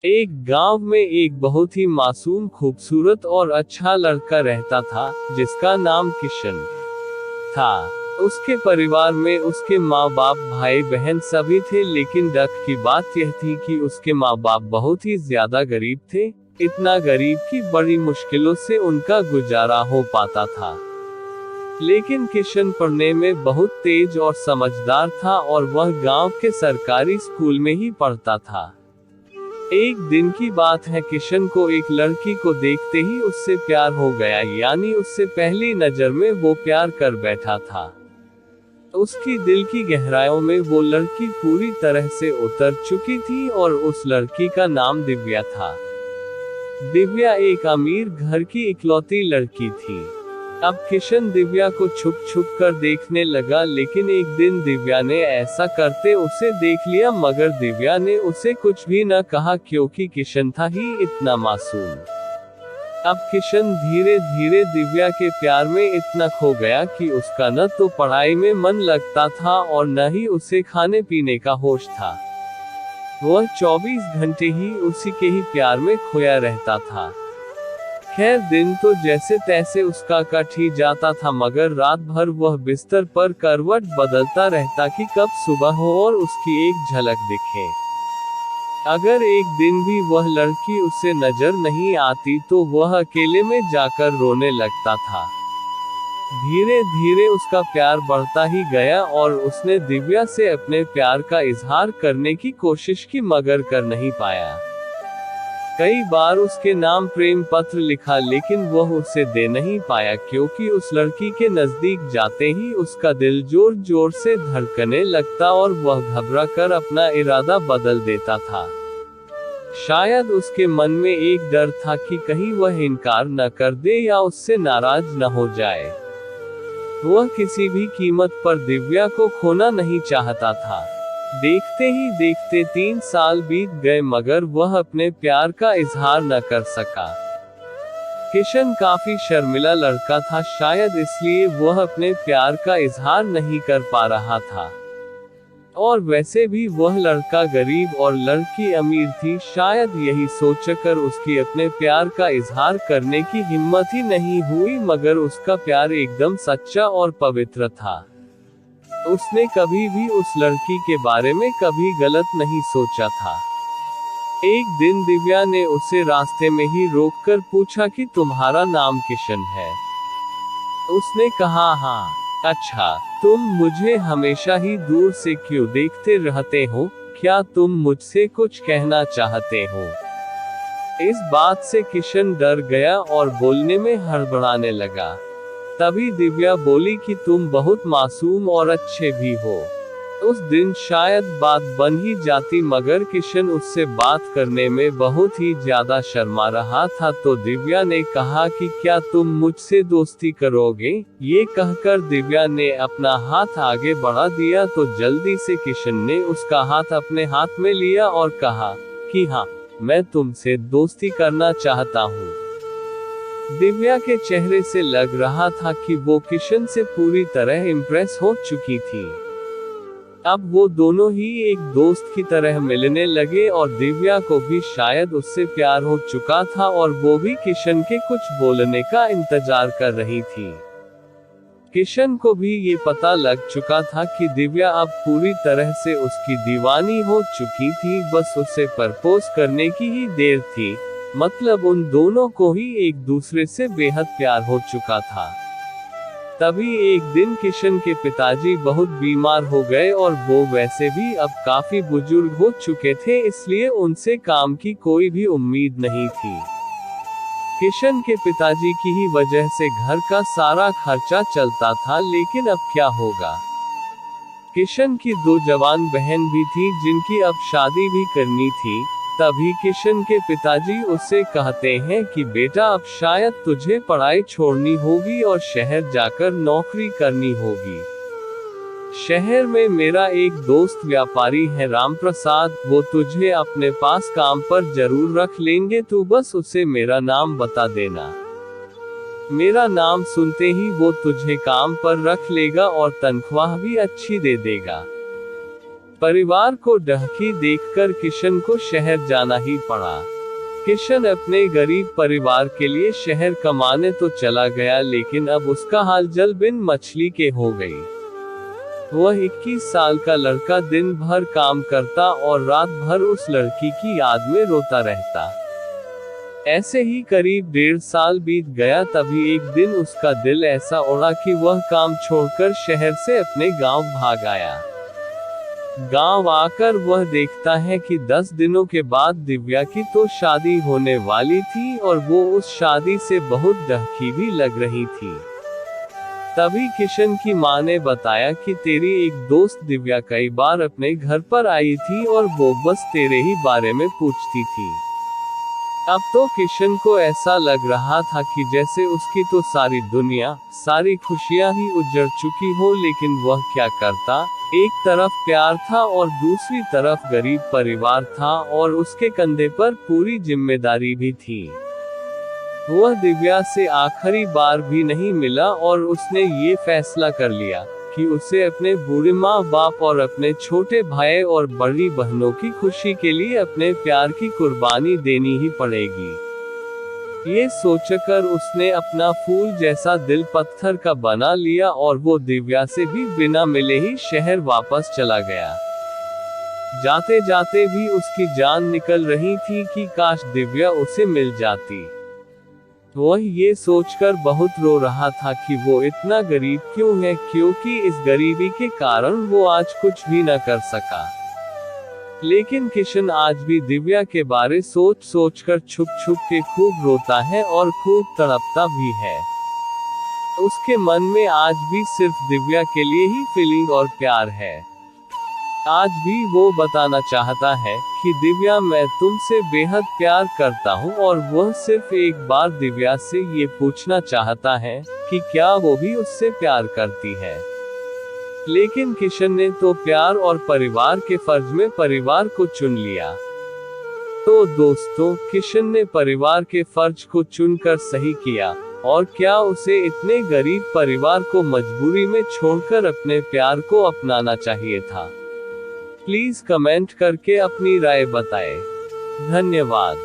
एक गांव में एक बहुत ही मासूम, खूबसूरत और अच्छा लड़का रहता था, जिसका नाम किशन था। उसके परिवार में उसके माँ बाप, भाई बहन सभी थे, लेकिन दुख की बात यह थी कि उसके माँ बाप बहुत ही ज्यादा गरीब थे। इतना गरीब कि बड़ी मुश्किलों से उनका गुजारा हो पाता था। लेकिन किशन पढ़ने में बहुत तेज और समझदार था और वह गांव के सरकारी स्कूल में ही पढ़ता था। एक दिन की बात है, किशन को एक लड़की को देखते ही उससे प्यार हो गया, यानी उससे पहली नजर में वो प्यार कर बैठा था। उसकी दिल की गहराइयों में वो लड़की पूरी तरह से उतर चुकी थी और उस लड़की का नाम दिव्या था। दिव्या एक अमीर घर की इकलौती लड़की थी। अब किशन दिव्या को छुप छुप कर देखने लगा, लेकिन एक दिन दिव्या ने ऐसा करते उसे देख लिया, मगर दिव्या ने उसे कुछ भी न कहा, क्योंकि किशन था ही इतना मासूम। अब किशन धीरे धीरे दिव्या के प्यार में इतना खो गया कि उसका न तो पढ़ाई में मन लगता था और न ही उसे खाने पीने का होश था। वह 24 घंटे ही उसी के ही प्यार में खोया रहता था। खैर, दिन तो जैसे तैसे उसका कट ही जाता था, मगर रात भर वह बिस्तर पर करवट बदलता रहता कि कब सुबह हो और उसकी एक झलक दिखे। अगर एक दिन भी वह लड़की उसे नजर नहीं आती तो वह अकेले में जाकर रोने लगता था। धीरे धीरे उसका प्यार बढ़ता ही गया और उसने दिव्या से अपने प्यार का इजहार करने की कोशिश की, मगर कर नहीं पाया। कई बार उसके नाम प्रेम पत्र लिखा, लेकिन वह उसे दे नहीं पाया, क्योंकि उस लड़की के नजदीक जाते ही उसका दिल जोर जोर से धड़कने लगता और वह घबरा कर अपना इरादा बदल देता था। शायद उसके मन में एक डर था कि कहीं वह इनकार न कर दे या उससे नाराज न हो जाए। वह किसी भी कीमत पर दिव्या को खोना नहीं चाहता था। देखते ही देखते 3 साल बीत गए, मगर वह अपने प्यार का इजहार न कर सका। किशन काफी शर्मिला लड़का था, शायद इसलिए वह अपने प्यार का इजहार नहीं कर पा रहा था। और वैसे भी वह लड़का गरीब और लड़की अमीर थी, शायद यही सोचकर उसकी अपने प्यार का इजहार करने की हिम्मत ही नहीं हुई, मगर उसका प्यार एकदम सच्चा और पवित्र था। उसने कभी भी उस लड़की के बारे में कभी गलत नहीं सोचा था। एक दिन दिव्या ने उसे रास्ते में ही रोककर पूछा कि तुम्हारा नाम किशन है? उसने कहा हाँ। अच्छा, तुम मुझे हमेशा ही दूर से क्यों देखते रहते हो? क्या तुम मुझसे कुछ कहना चाहते हो? इस बात से किशन डर गया और बोलने में हड़बड़ाने लगा। तभी दिव्या बोली कि तुम बहुत मासूम और अच्छे भी हो। उस दिन शायद बात बन ही जाती, मगर किशन उससे बात करने में बहुत ही ज्यादा शर्मा रहा था, तो दिव्या ने कहा कि क्या तुम मुझसे दोस्ती करोगे? ये कहकर दिव्या ने अपना हाथ आगे बढ़ा दिया, तो जल्दी से किशन ने उसका हाथ अपने हाथ में लिया और कहा कि हाँ, मैं तुमसे दोस्ती करना चाहता हूँ। दिव्या के चेहरे से लग रहा था कि वो किशन से पूरी तरह इम्प्रेस हो चुकी थी। अब वो दोनों ही एक दोस्त की तरह मिलने लगे और दिव्या को भी शायद उससे प्यार हो चुका था और वो भी किशन के कुछ बोलने का इंतजार कर रही थी। किशन को भी ये पता लग चुका था कि दिव्या अब पूरी तरह से उसकी दीवानी हो चुकी थी, बस उसे प्रपोज करने की ही देर थी। मतलब उन दोनों को ही एक दूसरे से बेहद प्यार हो चुका था। तभी एक दिन किशन के पिताजी बहुत बीमार हो गए और वो वैसे भी अब काफी बुजुर्ग हो चुके थे, इसलिए उनसे काम की कोई भी उम्मीद नहीं थी। किशन के पिताजी की ही वजह से घर का सारा खर्चा चलता था, लेकिन अब क्या होगा? किशन की 2 जवान बहन भी थी जिनकी अब शादी भी करनी थी। तभी किशन के पिताजी उससे कहते हैं कि बेटा, अब शायद तुझे पढ़ाई छोड़नी होगी और शहर जाकर नौकरी करनी होगी। शहर में मेरा एक दोस्त व्यापारी है, राम प्रसाद, वो तुझे अपने पास काम पर जरूर रख लेंगे, तू बस उसे मेरा नाम बता देना। मेरा नाम सुनते ही वो तुझे काम पर रख लेगा और तनख्वाह भी अच्छी दे देगा। परिवार को ढकी देखकर किशन को शहर जाना ही पड़ा। किशन अपने गरीब परिवार के लिए शहर कमाने तो चला गया, लेकिन अब उसका हाल जल बिन मछली के हो गई। वह 21 साल का लड़का दिन भर काम करता और रात भर उस लड़की की याद में रोता रहता। ऐसे ही करीब 1.5 साल बीत गया, तभी एक दिन उसका दिल ऐसा उड़ा कि वह काम छोड़कर शहर से अपने गांव भाग आया। गांव आकर वह देखता है कि 10 दिनों के बाद दिव्या की तो शादी होने वाली थी और वो उस शादी से बहुत ढकी भी लग रही थी। तभी किशन की मां ने बताया कि तेरी एक दोस्त दिव्या कई बार अपने घर पर आई थी और वो बस तेरे ही बारे में पूछती थी। अब तो किशन को ऐसा लग रहा था कि जैसे उसकी तो सारी दुनिया, सारी खुशियां ही उजड़ चुकी हो, लेकिन वह क्या करता। एक तरफ प्यार था और दूसरी तरफ गरीब परिवार था और उसके कंधे पर पूरी जिम्मेदारी भी थी। वह दिव्या से आखिरी बार भी नहीं मिला और उसने ये फैसला कर लिया कि उसे अपने बूढ़े माँ बाप और अपने छोटे भाई और बड़ी बहनों की खुशी के लिए अपने प्यार की कुर्बानी देनी ही पड़ेगी। ये सोचकर उसने अपना फूल जैसा दिल पत्थर का बना लिया और वो दिव्या से भी बिना मिले ही शहर वापस चला गया। जाते जाते भी उसकी जान निकल रही थी कि काश दिव्या उसे मिल जाती। वह ये सोचकर बहुत रो रहा था कि वो इतना गरीब क्यों है, क्योंकि इस गरीबी के कारण वो आज कुछ भी न कर सका। लेकिन किशन आज भी दिव्या के बारे सोच सोचकर छुप छुप के खूब रोता है और खूब तड़पता भी है। उसके मन में आज भी सिर्फ दिव्या के लिए ही फीलिंग और प्यार है। आज भी वो बताना चाहता है कि दिव्या, मैं तुमसे बेहद प्यार करता हूँ, और वह सिर्फ एक बार दिव्या से ये पूछना चाहता है कि क्या वो भी उससे प्यार करती है। लेकिन किशन ने तो प्यार और परिवार के फर्ज में परिवार को चुन लिया। तो दोस्तों, किशन ने परिवार के फर्ज को चुनकर सही किया, और क्या उसे इतने गरीब परिवार को मजबूरी में छोड़कर अपने प्यार को अपनाना चाहिए था? प्लीज कमेंट करके अपनी राय बताएं। धन्यवाद।